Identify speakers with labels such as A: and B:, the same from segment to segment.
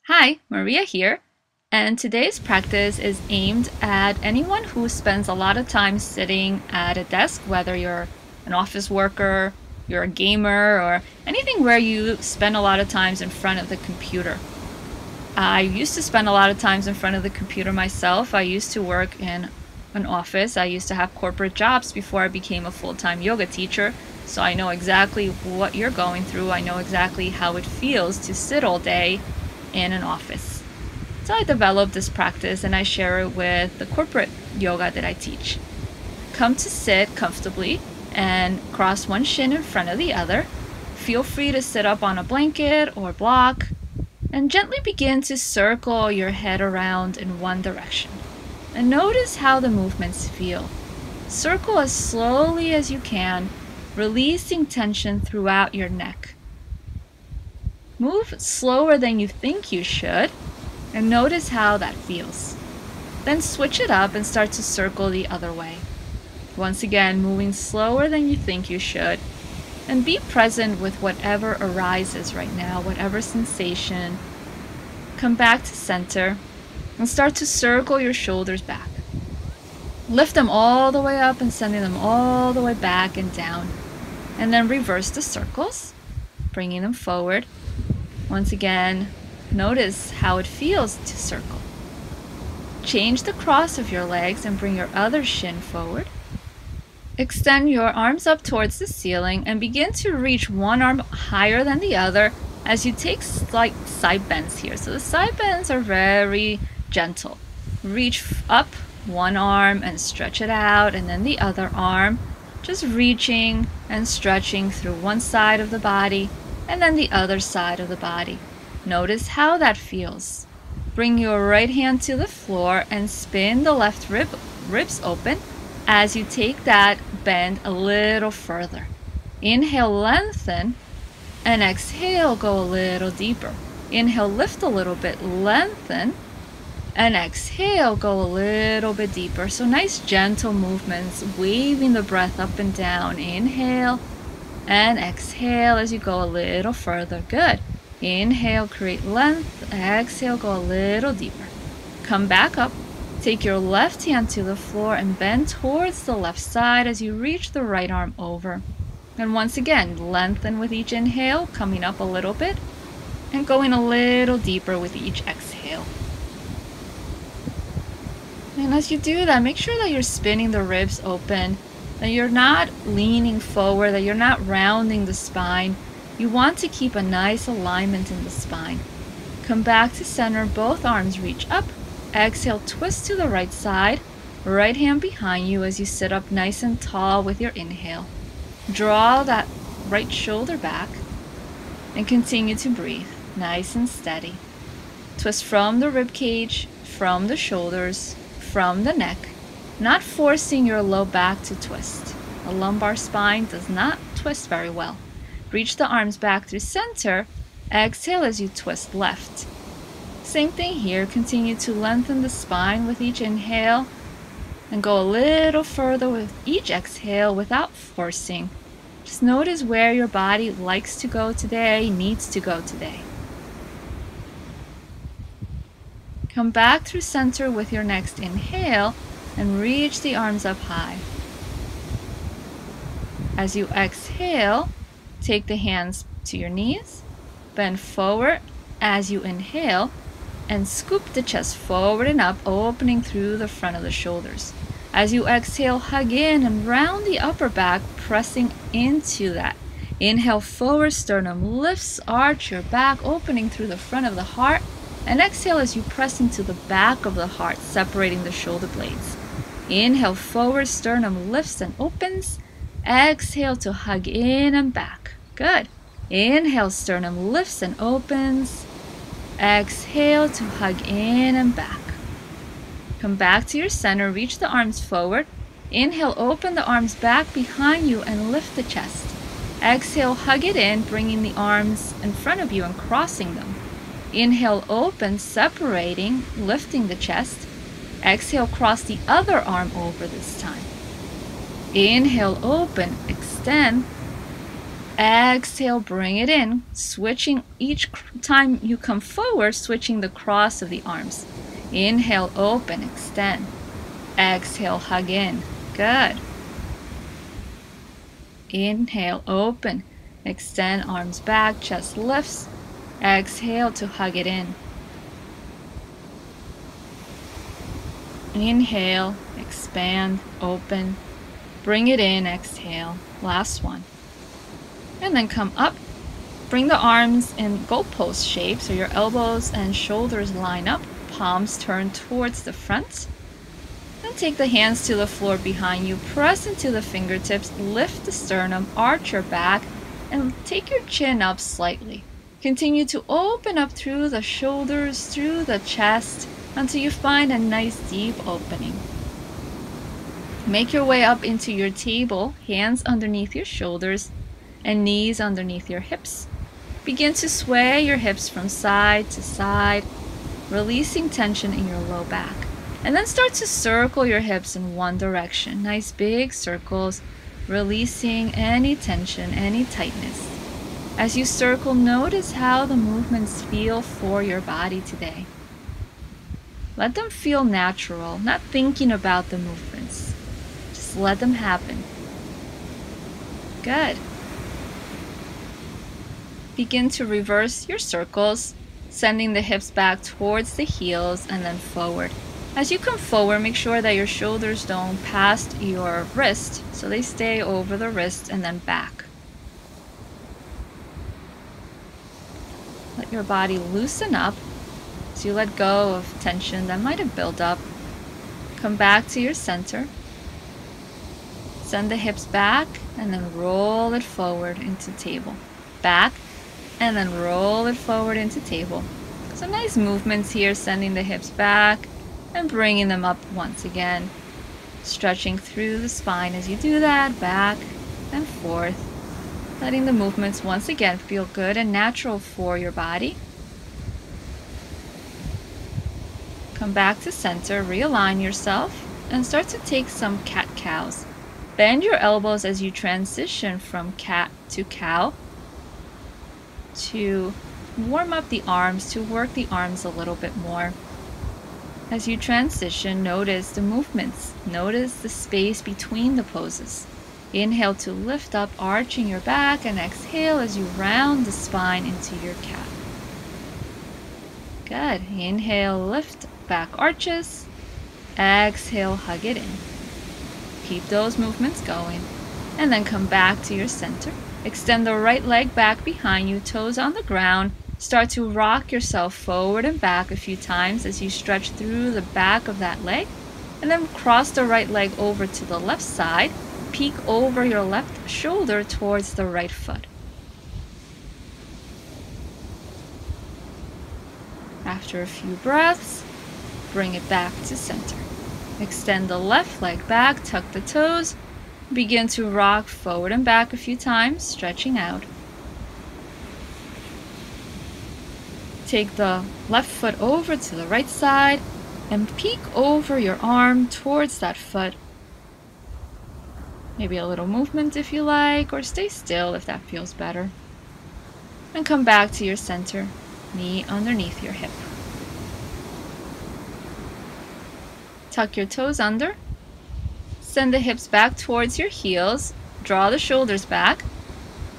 A: Hi, Maria here, and today's practice is aimed at anyone who spends a lot of time sitting at a desk, whether you're an office worker, you're a gamer, or anything where you spend a lot of times in front of the computer. I used to spend a lot of times in front of the computer myself. I used to work in an office. I used to have corporate jobs before I became a full-time yoga teacher, so I know exactly what you're going through. I know exactly how it feels to sit all day in an office. So I developed this practice and I share it with the corporate yoga that I teach. Come to sit comfortably and cross one shin in front of the other. Feel free to sit up on a blanket or block and gently begin to circle your head around in one direction. And notice how the movements feel. Circle as slowly as you can, releasing tension throughout your neck. Move slower than you think you should, and notice how that feels. Then switch it up and start to circle the other way. Once again, moving slower than you think you should, and be present with whatever arises right now, whatever sensation. Come back to center and start to circle your shoulders back. Lift them all the way up and sending them all the way back and down. And then reverse the circles, bringing them forward. Once again, notice how it feels to circle. Change the cross of your legs and bring your other shin forward. Extend your arms up towards the ceiling and begin to reach one arm higher than the other as you take slight side bends here. So the side bends are very gentle. Reach up one arm and stretch it out, and then the other arm, just reaching and stretching through one side of the body and then the other side of the body. Notice how that feels. Bring your right hand to the floor and spin the left ribs open as you take that bend a little further. Inhale, lengthen, and exhale, go a little deeper. Inhale, lift a little bit, lengthen, and exhale, go a little bit deeper. So nice gentle movements, waving the breath up and down. Inhale and exhale as you go a little further. Good. Inhale, create length. Exhale, go a little deeper. Come back up. Take your left hand to the floor and bend towards the left side as you reach the right arm over. And once again, lengthen with each inhale, coming up a little bit, and going a little deeper with each exhale. And as you do that, make sure that you're spinning the ribs open, that you're not leaning forward, that you're not rounding the spine. You want to keep a nice alignment in the spine. Come back to center, both arms reach up. Exhale, twist to the right side, right hand behind you as you sit up nice and tall with your inhale. Draw that right shoulder back and continue to breathe, nice and steady. Twist from the rib cage, from the shoulders, from the neck, not forcing your low back to twist. A lumbar spine does not twist very well. Reach the arms back through center. Exhale as you twist left. Same thing here. Continue to lengthen the spine with each inhale and go a little further with each exhale without forcing. Just notice where your body likes to go today, needs to go today. Come back through center with your next inhale and reach the arms up high. As you exhale, take the hands to your knees, bend forward as you inhale, and scoop the chest forward and up, opening through the front of the shoulders. As you exhale, hug in and round the upper back, pressing into that. Inhale, forward sternum lifts, arch your back, opening through the front of the heart, and exhale as you press into the back of the heart, separating the shoulder blades. Inhale, forward sternum lifts and opens. Exhale to hug in and back. Good. Inhale, sternum lifts and opens. Exhale to hug in and back. Come back to your center, reach the arms forward. Inhale, open the arms back behind you and lift the chest. Exhale, hug it in, bringing the arms in front of you and crossing them. Inhale, open, separating, lifting the chest. Exhale, cross the other arm over this time. Inhale, open, extend. Exhale, bring it in, switching each time you come forward, switching the cross of the arms. Inhale, open, extend. Exhale, hug in. Good. Inhale, open, extend, arms back, chest lifts. Exhale to hug it in. Inhale, expand, open, bring it in, exhale. Last one. And then come up. Bring the arms in goalpost shape so your elbows and shoulders line up, palms turn towards the front. Then take the hands to the floor behind you, press into the fingertips, lift the sternum, arch your back, and take your chin up slightly. Continue to open up through the shoulders, through the chest, until you find a nice deep opening. Make your way up into your table, hands underneath your shoulders and knees underneath your hips. Begin to sway your hips from side to side, releasing tension in your low back. And then start to circle your hips in one direction. Nice big circles, releasing any tension, any tightness. As you circle, notice how the movements feel for your body today. Let them feel natural, not thinking about the movements. Just let them happen. Good. Begin to reverse your circles, sending the hips back towards the heels and then forward. As you come forward, make sure that your shoulders don't pass your wrist, so they stay over the wrist and then back. Let your body loosen up as you let go of tension that might have built up. Come back to your center. Send the hips back and then roll it forward into table. Back and then roll it forward into table. So nice movements here, sending the hips back and bringing them up once again. Stretching through the spine as you do that, back and forth. Letting the movements once again feel good and natural for your body. Come back to center, realign yourself, and start to take some cat-cows. Bend your elbows as you transition from cat to cow to warm up the arms, to work the arms a little bit more. As you transition, notice the movements. Notice the space between the poses. Inhale to lift up, arching your back, and exhale as you round the spine into your cat. Good. Inhale, lift, back arches. Exhale, hug it in. Keep those movements going. And then come back to your center. Extend the right leg back behind you, toes on the ground. Start to rock yourself forward and back a few times as you stretch through the back of that leg. And then cross the right leg over to the left side. Peek over your left shoulder towards the right foot. After a few breaths, bring it back to center. Extend the left leg back, tuck the toes. Begin to rock forward and back a few times, stretching out. Take the left foot over to the right side and peek over your arm towards that foot. Maybe a little movement if you like, or stay still if that feels better. And come back to your center, knee underneath your hip. Tuck your toes under. Send the hips back towards your heels. Draw the shoulders back.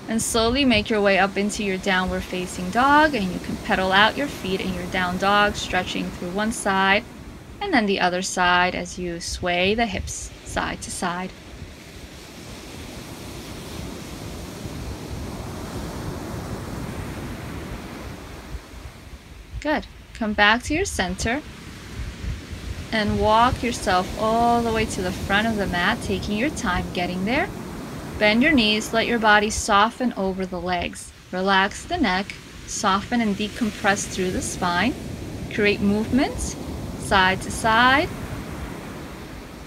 A: And slowly make your way up into your downward facing dog. And you can pedal out your feet in your down dog, stretching through one side and then the other side as you sway the hips side to side. Good. Come back to your center and walk yourself all the way to the front of the mat, taking your time getting there. Bend your knees, let your body soften over the legs. Relax the neck, soften and decompress through the spine. Create movements side to side.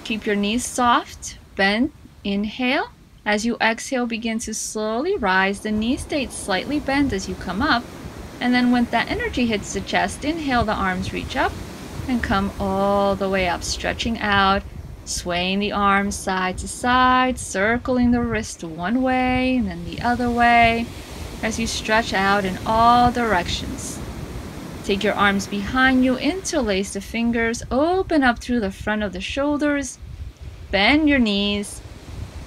A: Keep your knees soft, bend, inhale. As you exhale, begin to slowly rise. The knees stay slightly bent as you come up. And then when that energy hits the chest, inhale, the arms reach up and come all the way up, stretching out, Swaying the arms side to side, circling the wrist one way and then the other way as you stretch out in all directions. Take your arms behind you, interlace the fingers, open up through the front of the shoulders, bend your knees,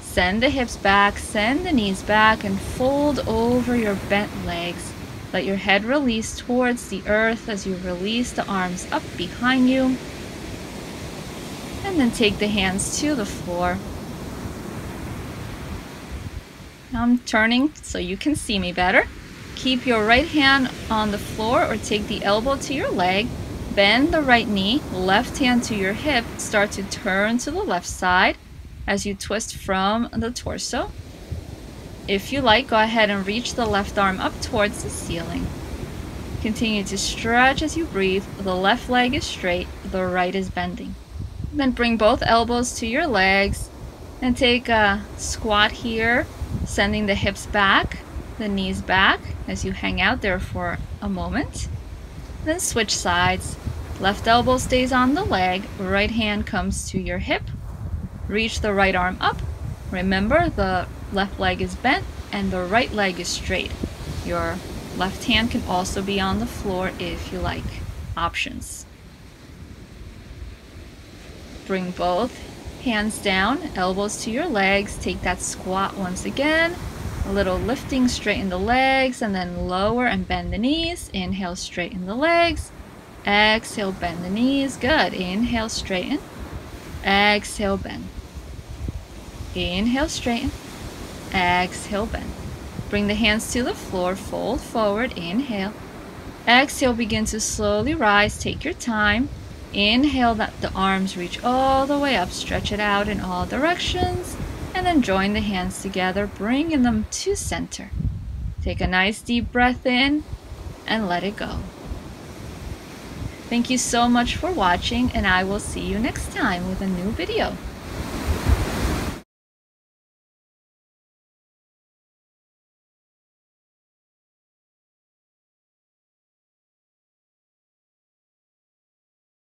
A: send the hips back, send the knees back, and fold over your bent legs. Let your head release towards the earth as you release the arms up behind you. And then take the hands to the floor. Now I'm turning so you can see me better. Keep your right hand on the floor or take the elbow to your leg. Bend the right knee, left hand to your hip. Start to turn to the left side as you twist from the torso. If you like, go ahead and reach the left arm up towards the ceiling. Continue to stretch as you breathe. The left leg is straight, the right is bending. Then bring both elbows to your legs and take a squat here, sending the hips back, the knees back as you hang out there for a moment. Then switch sides. Left elbow stays on the leg, right hand comes to your hip. Reach the right arm up. Remember, the left leg is bent and the right leg is straight. Your left hand can also be on the floor if you like. Options. Bring both hands down, elbows to your legs. Take that squat once again. A little lifting, straighten the legs, and then lower and bend the knees. Inhale, straighten the legs. Exhale, bend the knees. Good. Inhale, straighten. Exhale, bend. Inhale, straighten. Exhale, bend. Bring the hands to the floor, fold forward. Inhale. Exhale, begin to slowly rise. Take your time. Inhale, that the arms reach all the way up. Stretch it out in all directions. And then join the hands together, bringing them to center. Take a nice deep breath in and let it go. Thank you so much for watching, and I will see you next time with a new video.